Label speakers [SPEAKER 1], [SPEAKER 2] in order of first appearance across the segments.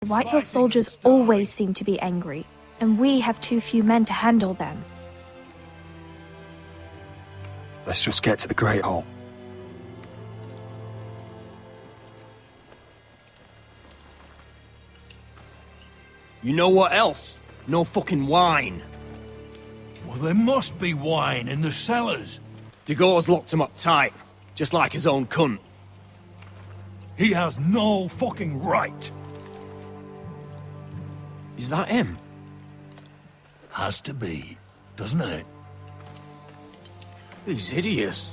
[SPEAKER 1] Whitehill soldiers always seem to be angry, and we have too few men to handle them.
[SPEAKER 2] Let's just get to the Great Hall.
[SPEAKER 3] You know what else? No fucking wine.
[SPEAKER 4] Well, there must be wine in the cellars.
[SPEAKER 3] Degor's locked him up tight, just like his own cunt.
[SPEAKER 4] He has no fucking right.
[SPEAKER 3] Is that him?
[SPEAKER 4] Has to be, doesn't it?
[SPEAKER 3] He's hideous.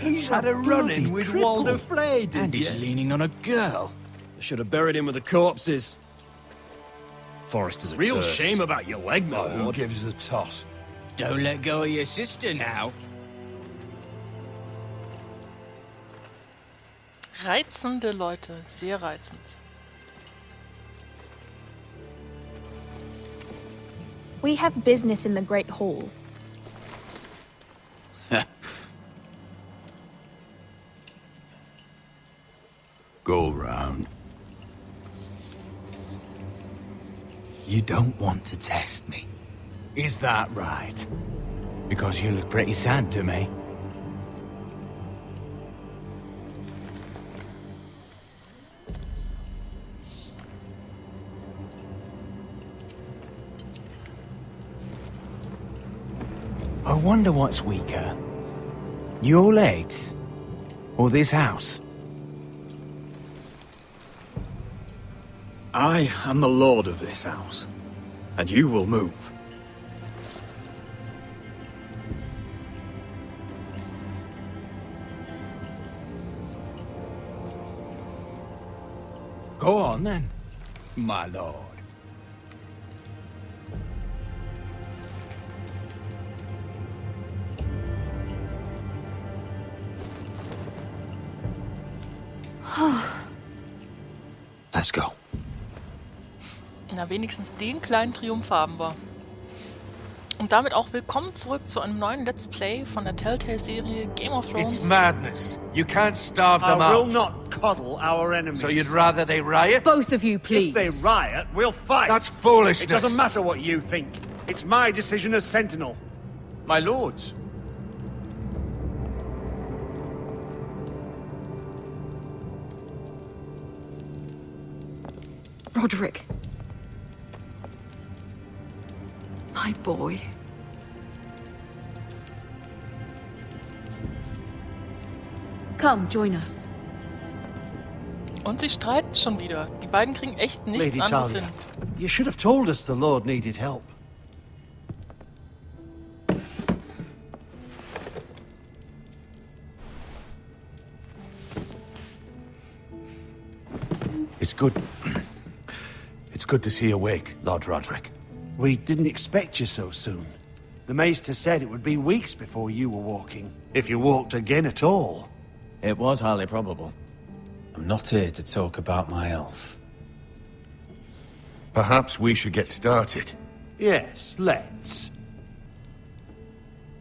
[SPEAKER 4] He's had a run-in with Walder Frey, didn't
[SPEAKER 5] And he's
[SPEAKER 4] you?
[SPEAKER 5] leaning on a girl.
[SPEAKER 3] I should have buried him with the corpses.
[SPEAKER 5] Forrester's a
[SPEAKER 3] Real
[SPEAKER 5] cursed.
[SPEAKER 3] shame about your leg, my
[SPEAKER 4] Oh, who
[SPEAKER 3] lord.
[SPEAKER 4] gives a toss?
[SPEAKER 5] Don't let go of your sister now.
[SPEAKER 6] Reizende Leute, sehr reizend.
[SPEAKER 1] We have business in the Great Hall.
[SPEAKER 5] Go round.
[SPEAKER 7] You don't want to test me. Is that right? Because you look pretty sad to me. I wonder what's weaker. Your legs? Or this house?
[SPEAKER 2] I am the lord of this house, and you will move.
[SPEAKER 7] Go on then, my lord.
[SPEAKER 2] Let's go.
[SPEAKER 6] Na, wenigstens den kleinen Triumph haben wir. Und damit auch willkommen zurück zu einem neuen Let's Play von der Telltale-Serie Game of Thrones.
[SPEAKER 4] It's madness. You can't starve them
[SPEAKER 8] I will
[SPEAKER 4] out.
[SPEAKER 8] not coddle our enemies.
[SPEAKER 4] So you'd rather they riot?
[SPEAKER 9] Both of you, please.
[SPEAKER 8] If they riot, we'll fight.
[SPEAKER 4] That's foolishness.
[SPEAKER 8] It doesn't matter what you think. It's my decision as Sentinel.
[SPEAKER 3] My lords.
[SPEAKER 9] Rodrik. My boy. Come, join us.
[SPEAKER 6] Und sie streiten schon wieder. Die beiden kriegen echt nichts
[SPEAKER 8] Lady
[SPEAKER 6] anderes
[SPEAKER 8] Talia,
[SPEAKER 6] hin.
[SPEAKER 8] you should have told us the Lord needed help.
[SPEAKER 4] It's good. It's good to see you awake, Lord Rodrik.
[SPEAKER 8] We didn't expect you so soon. The Maester said it would be weeks before you were walking, if you walked again at all.
[SPEAKER 5] It was highly probable.
[SPEAKER 2] I'm not here to talk about my elf.
[SPEAKER 4] Perhaps we should get started.
[SPEAKER 8] Yes, let's.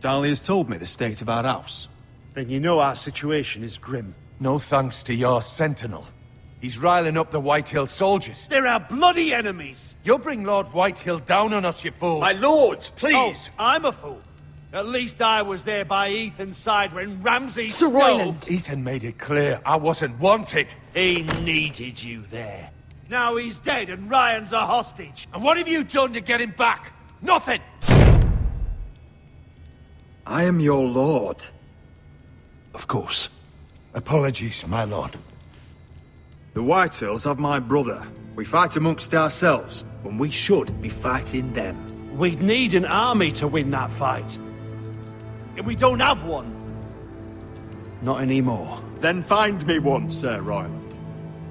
[SPEAKER 2] Dahlia's told me the state of our house.
[SPEAKER 8] Then you know our situation is grim.
[SPEAKER 4] No thanks to your sentinel. He's riling up the Whitehill soldiers.
[SPEAKER 8] They're our bloody enemies!
[SPEAKER 4] You'll bring Lord Whitehill down on us, you fool.
[SPEAKER 3] My lords, please!
[SPEAKER 8] Oh, I'm a fool. At least I was there by Ethan's side when Ramsay...
[SPEAKER 9] Sir Royland!
[SPEAKER 4] Ethan made it clear I wasn't wanted.
[SPEAKER 8] He needed you there. Now he's dead and Ryan's a hostage.
[SPEAKER 4] And what have you done to get him back? Nothing!
[SPEAKER 2] I am your lord.
[SPEAKER 4] Of course. Apologies, my lord.
[SPEAKER 2] The Whitehills have my brother. We fight amongst ourselves, when we should be fighting them.
[SPEAKER 8] We'd need an army to win that fight. And we don't have one. Not anymore.
[SPEAKER 2] Then find me one, Sir Royland.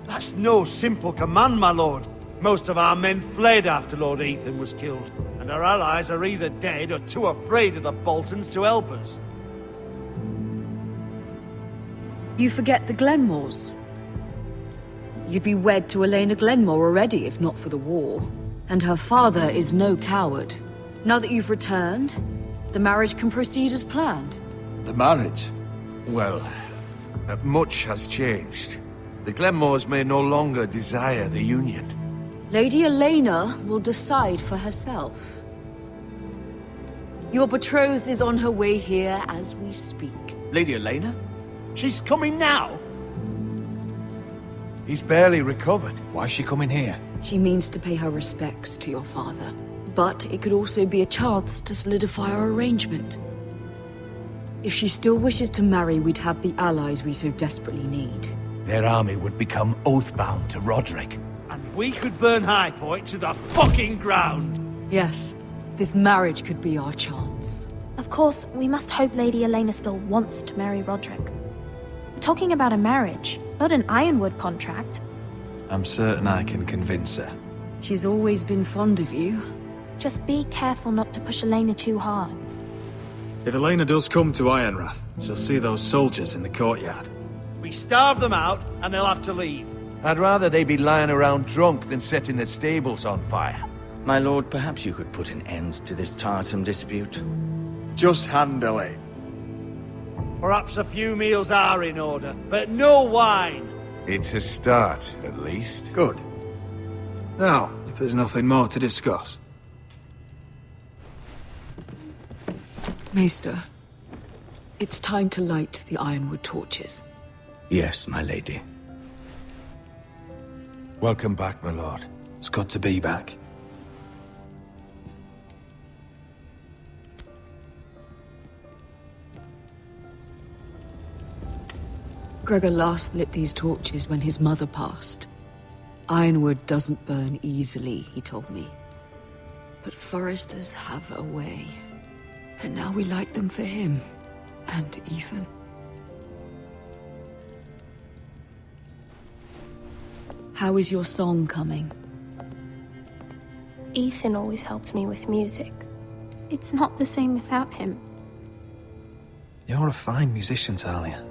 [SPEAKER 8] That's no simple command, my lord. Most of our men fled after Lord Ethan was killed, and our allies are either dead or too afraid of the Boltons to help us.
[SPEAKER 9] You forget the Glenmores. You'd be wed to Elena Glenmore already, if not for the war. And her father is no coward. Now that you've returned, the marriage can proceed as planned.
[SPEAKER 2] The marriage?
[SPEAKER 4] Well, much has changed.
[SPEAKER 8] The Glenmores may no longer desire the union.
[SPEAKER 9] Lady Elena will decide for herself. Your betrothed is on her way here as we speak.
[SPEAKER 3] Lady Elena?
[SPEAKER 8] She's coming now? He's barely recovered.
[SPEAKER 3] Why is she coming here?
[SPEAKER 9] She means to pay her respects to your father. But it could also be a chance to solidify our arrangement. If she still wishes to marry, we'd have the allies we so desperately need.
[SPEAKER 4] Their army would become oath-bound to Rodrik.
[SPEAKER 8] And we could burn High Point to the fucking ground!
[SPEAKER 9] Yes, this marriage could be our chance.
[SPEAKER 1] Of course, we must hope Lady Elena still wants to marry Rodrik. We're talking about a marriage, not an Ironwood contract.
[SPEAKER 2] I'm certain I can convince her.
[SPEAKER 9] She's always been fond of you.
[SPEAKER 1] Just be careful not to push Elena too hard.
[SPEAKER 2] If Elena does come to Ironrath, she'll see those soldiers in the courtyard.
[SPEAKER 8] We starve them out, and they'll have to leave.
[SPEAKER 4] I'd rather they be lying around drunk than setting the stables on fire.
[SPEAKER 5] My lord, perhaps you could put an end to this tiresome dispute.
[SPEAKER 2] Just handle it.
[SPEAKER 8] Perhaps a few meals are in order, but no wine!
[SPEAKER 4] It's a start, at least.
[SPEAKER 2] Good. Now, if there's nothing more to discuss.
[SPEAKER 9] Maester, it's time to light the Ironwood torches.
[SPEAKER 5] Yes, my lady.
[SPEAKER 4] Welcome back, my lord.
[SPEAKER 2] It's good to be back.
[SPEAKER 9] Gregor last lit these torches when his mother passed. Ironwood doesn't burn easily, he told me. But Forresters have a way. And now we light them for him. And Ethan. How is your song coming?
[SPEAKER 1] Ethan always helped me with music. It's not the same without him.
[SPEAKER 2] You're a fine musician, Talia.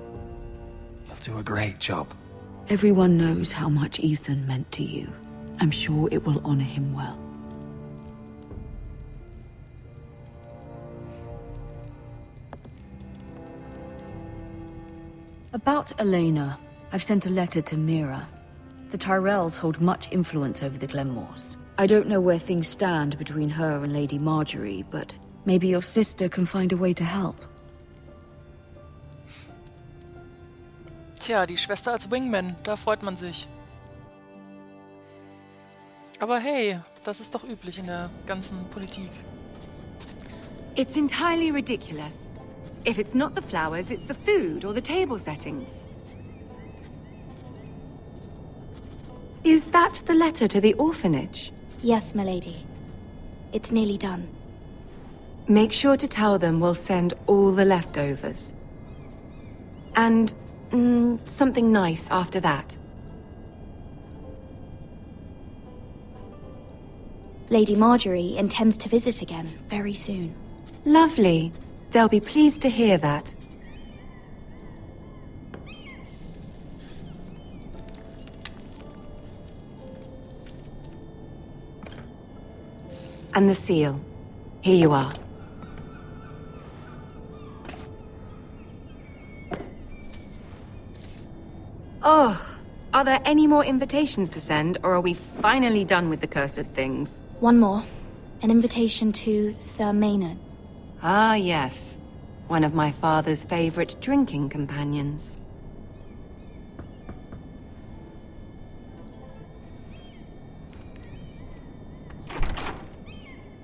[SPEAKER 2] You'll do a great job.
[SPEAKER 9] Everyone knows how much Ethan meant to you. I'm sure it will honor him well. About Elena, I've sent a letter to Mira. The Tyrells hold much influence over the Glenmores. I don't know where things stand between her and Lady Marjorie, but maybe your sister can find a way to help.
[SPEAKER 6] Tja, die Schwester als Wingman, da freut man sich. Aber hey, das ist doch üblich in der ganzen Politik.
[SPEAKER 10] It's entirely ridiculous. If it's not the flowers, it's the food or the table settings. Is that the letter to the orphanage?
[SPEAKER 1] Yes, my lady. It's nearly done.
[SPEAKER 10] Make sure to tell them we'll send all the leftovers. And something nice after that.
[SPEAKER 1] Lady Marjorie intends to visit again very soon.
[SPEAKER 10] Lovely. They'll be pleased to hear that. And the seal. Here you are. Oh, are there any more invitations to send, or are we finally done with the cursed things?
[SPEAKER 1] One more. An invitation to Sir Maynard.
[SPEAKER 10] Ah, yes. One of my father's favorite drinking companions.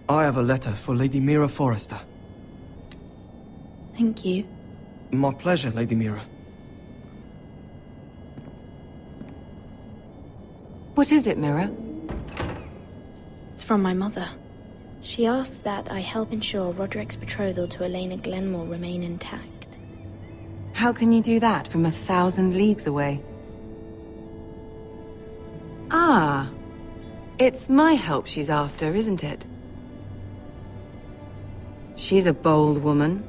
[SPEAKER 3] I have a letter for Lady Mira Forrester.
[SPEAKER 1] Thank you.
[SPEAKER 3] My pleasure, Lady Mira.
[SPEAKER 10] What is it, Mira?
[SPEAKER 1] It's from my mother. She asks that I help ensure Rodrik's betrothal to Elena Glenmore remain intact.
[SPEAKER 10] How can you do that from 1,000 leagues away? Ah. It's my help she's after, isn't it? She's a bold woman.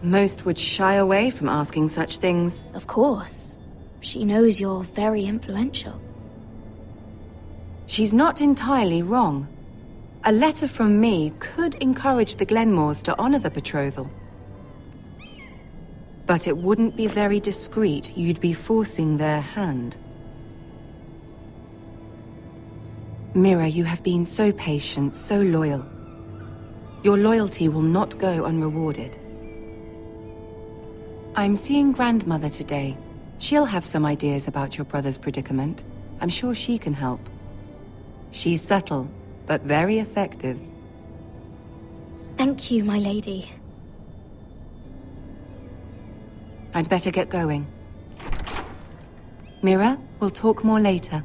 [SPEAKER 10] Most would shy away from asking such things.
[SPEAKER 1] Of course. She knows you're very influential.
[SPEAKER 10] She's not entirely wrong. A letter from me could encourage the Glenmores to honor the betrothal. But it wouldn't be very discreet. You'd be forcing their hand. Mira, you have been so patient, so loyal. Your loyalty will not go unrewarded. I'm seeing Grandmother today. She'll have some ideas about your brother's predicament. I'm sure she can help. She's subtle, but very effective.
[SPEAKER 1] Thank you, my lady.
[SPEAKER 10] I'd better get going. Mira, we'll talk more later.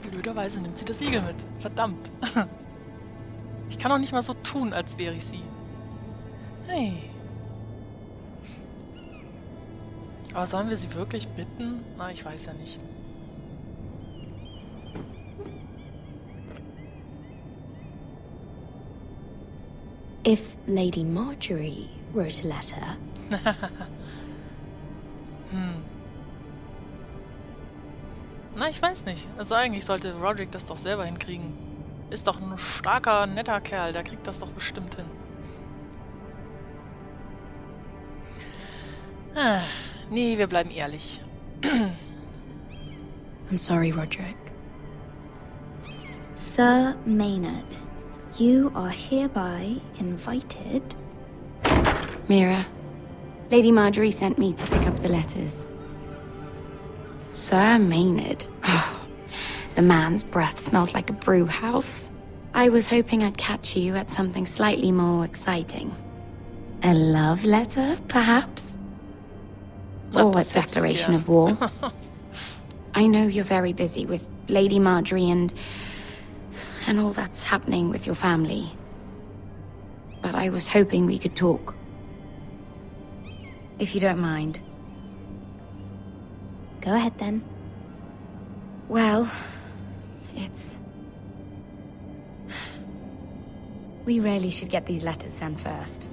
[SPEAKER 6] Blöderweise nimmt sie das Siegel mit. Verdammt. Ich kann auch nicht mal so tun, als wäre ich sie. Hey. Aber sollen wir sie wirklich bitten? Na, ich weiß ja nicht.
[SPEAKER 1] If Lady Marjorie wrote a letter...
[SPEAKER 6] Na, ich weiß nicht. Also eigentlich sollte Rodrik das doch selber hinkriegen. Ist doch ein starker, netter Kerl, der kriegt das doch bestimmt hin. Nee, wir bleiben ehrlich.
[SPEAKER 1] I'm sorry, Rodrik. Sir Maynard, you are hereby invited...
[SPEAKER 11] Mira, Lady Marjorie sent me to pick up the letters. Sir Maynard. The man's breath smells like a brew house. I was hoping I'd catch you at something slightly more exciting. A love letter, perhaps? Or a declaration of war. I know you're very busy with Lady Marjorie and all that's happening with your family. But I was hoping we could talk. If you don't mind.
[SPEAKER 1] Go ahead, then.
[SPEAKER 11] Well, it's... We really should get these letters sent first.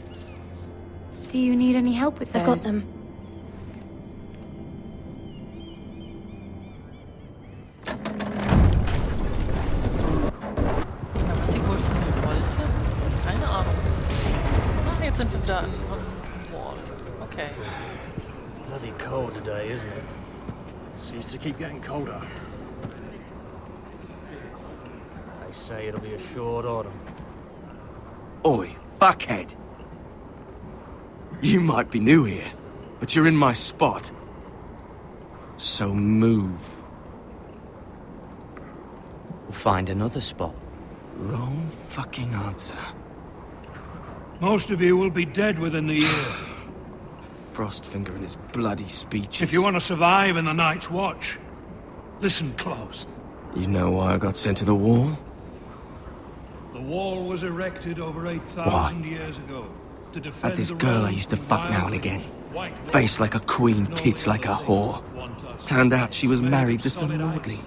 [SPEAKER 11] Do you need any help with those?
[SPEAKER 1] I've got them.
[SPEAKER 6] Was sie wohl von mir wollte? Keine Ahnung. Ach, jetzt sind wir wieder an Wall. Okay.
[SPEAKER 3] Bloody cold today, isn't it? Seems to keep getting colder. They say it'll be a short autumn.
[SPEAKER 2] Oi, fuckhead. You might be new here, but you're in my spot. So move.
[SPEAKER 7] We'll find another spot.
[SPEAKER 2] Wrong fucking answer.
[SPEAKER 8] Most of you will be dead within the year.
[SPEAKER 2] Frostfinger and his bloody speeches.
[SPEAKER 8] If you want to survive in the Night's Watch, listen close.
[SPEAKER 2] You know why I got sent to the wall?
[SPEAKER 8] The wall was erected over 8,000 years ago to defend
[SPEAKER 2] Had this
[SPEAKER 8] the
[SPEAKER 2] girl I
[SPEAKER 8] realms
[SPEAKER 2] used to
[SPEAKER 8] from
[SPEAKER 2] fuck now and
[SPEAKER 8] violent,
[SPEAKER 2] again.
[SPEAKER 8] white
[SPEAKER 2] Face like a queen, tits like a whore. Turned out she was married to some lordly.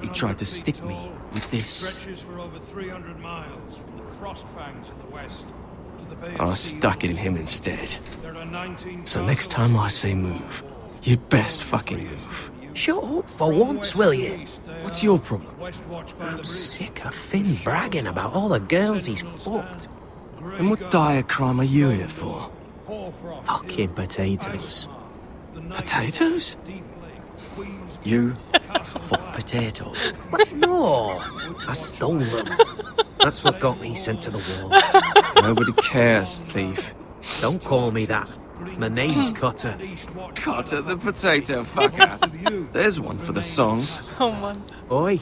[SPEAKER 2] He tried to stick me with this.
[SPEAKER 8] Stretches for over 300 miles from the Frost Fangs in the west to the Bay of
[SPEAKER 2] I
[SPEAKER 8] Sea.
[SPEAKER 2] stuck it in him instead.
[SPEAKER 8] There are 19
[SPEAKER 2] So next time I say move, you'd best fucking move.
[SPEAKER 3] Shut up for once, will you?
[SPEAKER 2] What's your problem?
[SPEAKER 3] I'm sick of Finn bragging about all the girls he's fucked.
[SPEAKER 2] And what dire crime are you here for?
[SPEAKER 3] Fucking potatoes.
[SPEAKER 2] Potatoes? You
[SPEAKER 3] Fuck potatoes. No! I stole them. That's what got me sent to the wall.
[SPEAKER 2] Nobody cares, thief.
[SPEAKER 3] Don't call me that. My name's Cutter.
[SPEAKER 2] Cutter the potato fucker. There's one for the songs.
[SPEAKER 6] Oh man.
[SPEAKER 3] Oi,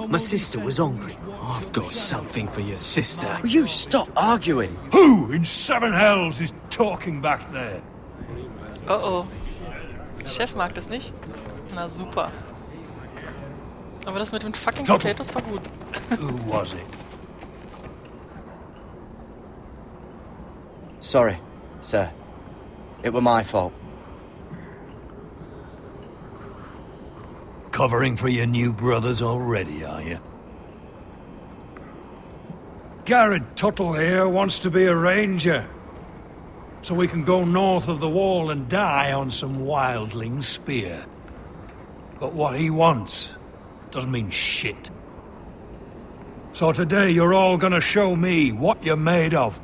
[SPEAKER 3] my sister was hungry.
[SPEAKER 2] I've got something for your sister.
[SPEAKER 3] Will you stop arguing?
[SPEAKER 8] Who in seven hells is talking back there?
[SPEAKER 6] Oh oh. Chef mag das nicht? Na super. Aber das mit den fucking
[SPEAKER 8] Tuttle.
[SPEAKER 6] Potatoes war gut.
[SPEAKER 8] Who was it?
[SPEAKER 7] Sorry, sir. It were my fault.
[SPEAKER 8] Covering for your new brothers already, are you? Gared Tuttle here wants to be a ranger. So we can go north of the wall and die on some wildling spear. But what he wants doesn't mean shit. So today you're all gonna show me what you're made of.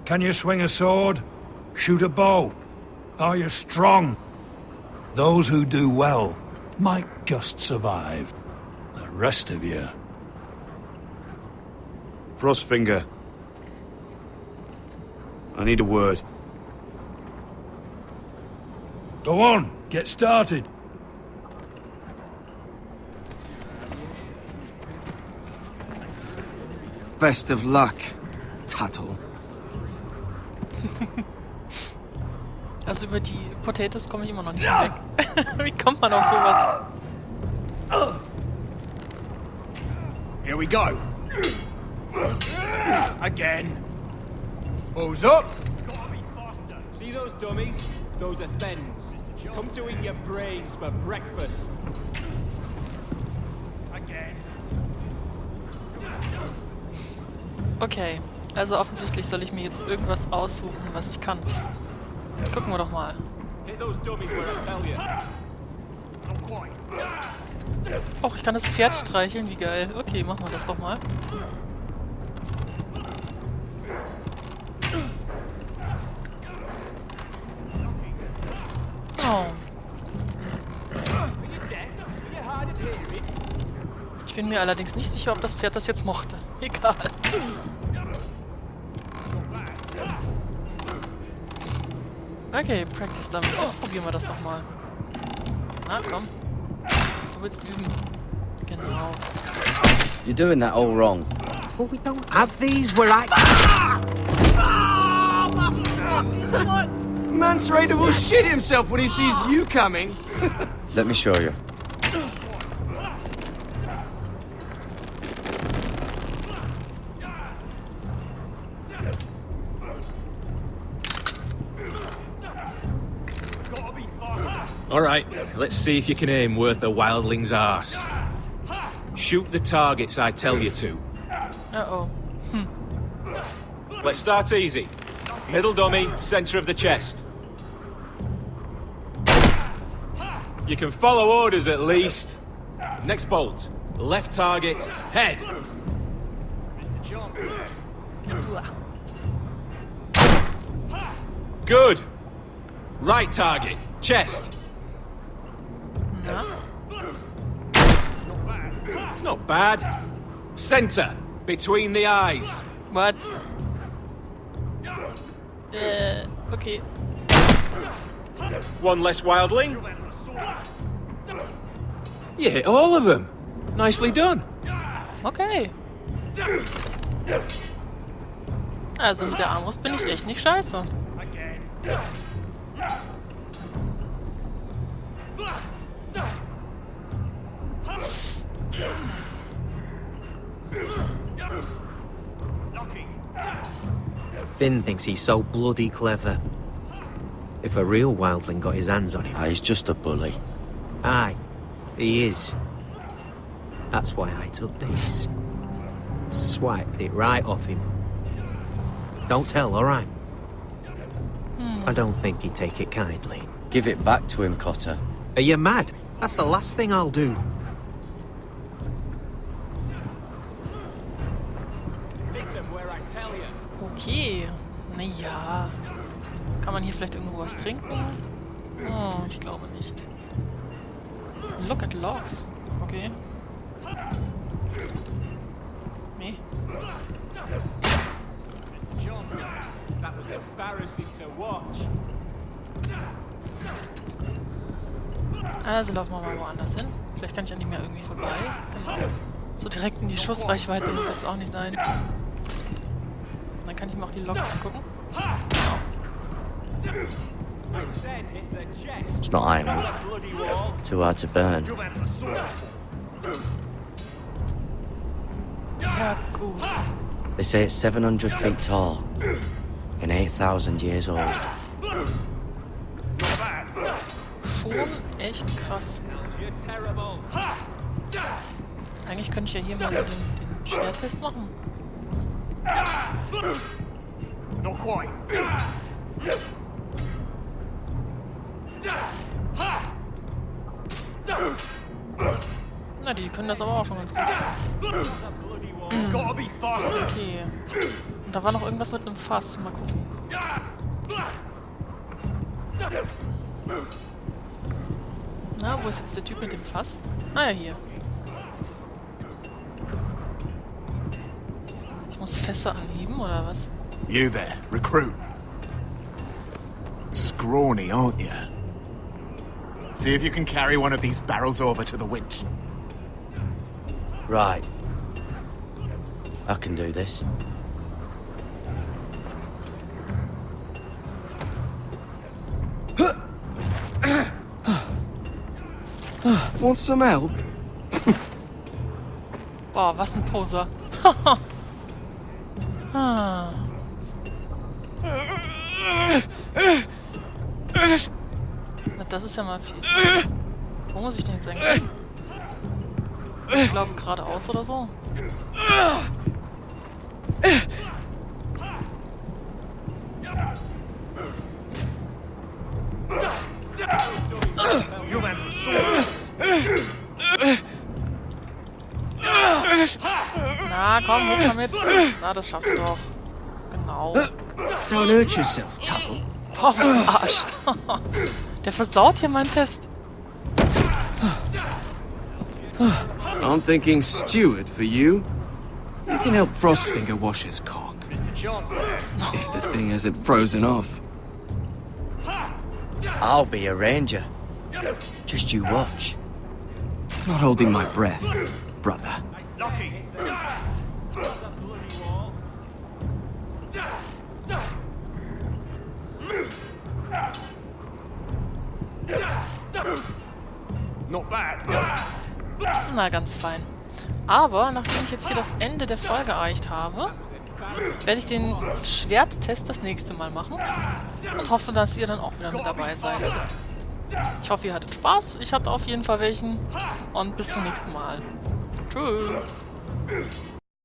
[SPEAKER 8] Can you swing a sword? Shoot a bow? Are you strong? Those who do well might just survive. The rest of you...
[SPEAKER 4] Frostfinger. I need a word.
[SPEAKER 8] Go on, get started.
[SPEAKER 2] Best of luck, Tuttle.
[SPEAKER 6] Also über die Potatoes komme ich immer noch nicht weg. Wie kommt man auf sowas?
[SPEAKER 7] Here we go. Again. Who's up?
[SPEAKER 12] See those dummies? Those are thens. Come to eat your brains for breakfast. Again.
[SPEAKER 6] Okay, also offensichtlich soll ich mir jetzt irgendwas aussuchen, was ich kann. Gucken wir doch mal. Och, ich kann das Pferd streicheln, wie geil. Okay, machen wir das doch mal. Oh. Ich bin mir allerdings nicht sicher, ob das Pferd das jetzt mochte. Egal. Okay, Practice Dummies. Jetzt probieren wir das doch mal. Na komm. Du willst üben. Genau.
[SPEAKER 3] You're doing that all wrong. Well, we don't have these where I...
[SPEAKER 2] What? Mance Raider will shit himself when he sees you coming.
[SPEAKER 3] Let me show you.
[SPEAKER 7] All right, let's see if you can aim worth a wildling's arse. Shoot the targets I tell you to.
[SPEAKER 6] Uh-oh.
[SPEAKER 7] Let's start easy. Middle dummy, center of the chest. You can follow orders at least. Next bolt. Left target, head. Good. Right target, chest.
[SPEAKER 6] Na?
[SPEAKER 7] Not bad. Center, between the eyes.
[SPEAKER 6] What? Okay.
[SPEAKER 7] One less wildling. You hit all of them. Nicely done.
[SPEAKER 6] Okay. Also mit der Armbrust bin ich echt nicht scheiße.
[SPEAKER 3] Finn thinks he's so bloody clever. If a real wildling got his hands on him...
[SPEAKER 5] He's just a bully.
[SPEAKER 3] Aye, he is. That's why I took this. Swiped it right off him. Don't tell, alright? I don't think he'd take it kindly.
[SPEAKER 5] Give it back to him, Cotter.
[SPEAKER 3] Are you mad? That's the last thing I'll do.
[SPEAKER 6] Okay. Naja. Kann man hier vielleicht irgendwo was trinken? Oh, ich glaube nicht. Look at logs. Okay. Nee. Also laufen wir mal woanders hin. Vielleicht kann ich an dem ja irgendwie vorbei. Genau. So direkt in die Schussreichweite muss jetzt auch nicht sein. Dann kann ich mir auch die Logs angucken. Genau.
[SPEAKER 5] It's not ironwood. Too hard to burn.
[SPEAKER 6] Ja, gut.
[SPEAKER 5] They say it's 700 feet tall and 8,000 years old.
[SPEAKER 6] Schon echt krass. Eigentlich könnte ich ja hier mal so den Schwerttest machen.
[SPEAKER 12] Not quite.
[SPEAKER 6] Na, die können das aber auch schon ganz gut. Okay. Und da war noch irgendwas mit einem Fass. Mal gucken. Na, wo ist jetzt der Typ mit dem Fass? Ah ja, hier. Ich muss Fässer anheben, oder was?
[SPEAKER 7] You there, recruit. Scrawny, aren't you? See if you can carry one of these barrels over to the winch.
[SPEAKER 5] Right. I can do this.
[SPEAKER 2] Want some help?
[SPEAKER 6] Boah, was ein Poser. Ah. Na, das ist ja mal fies. Wo muss ich denn jetzt eigentlich hin? Ich glaube geradeaus oder so. Na, komm, hoch damit. Na, das schaffst du doch. Genau.
[SPEAKER 2] Don't hurt yourself, Tuttle.
[SPEAKER 6] Boah, was ein Arsch. Der versaut hier meinen Test.
[SPEAKER 2] I'm thinking steward for you. You can help Frostfinger wash his cock. If the thing hasn't frozen off.
[SPEAKER 5] I'll be a ranger. Just you watch.
[SPEAKER 2] Not holding my breath, brother.
[SPEAKER 12] Not bad.
[SPEAKER 6] Na, ganz fein. Aber, nachdem ich jetzt hier das Ende der Folge erreicht habe, werde ich den Schwerttest das nächste Mal machen und hoffe, dass ihr dann auch wieder mit dabei seid. Ich hoffe, ihr hattet Spaß. Ich hatte auf jeden Fall welchen und bis zum nächsten Mal. Tschüss.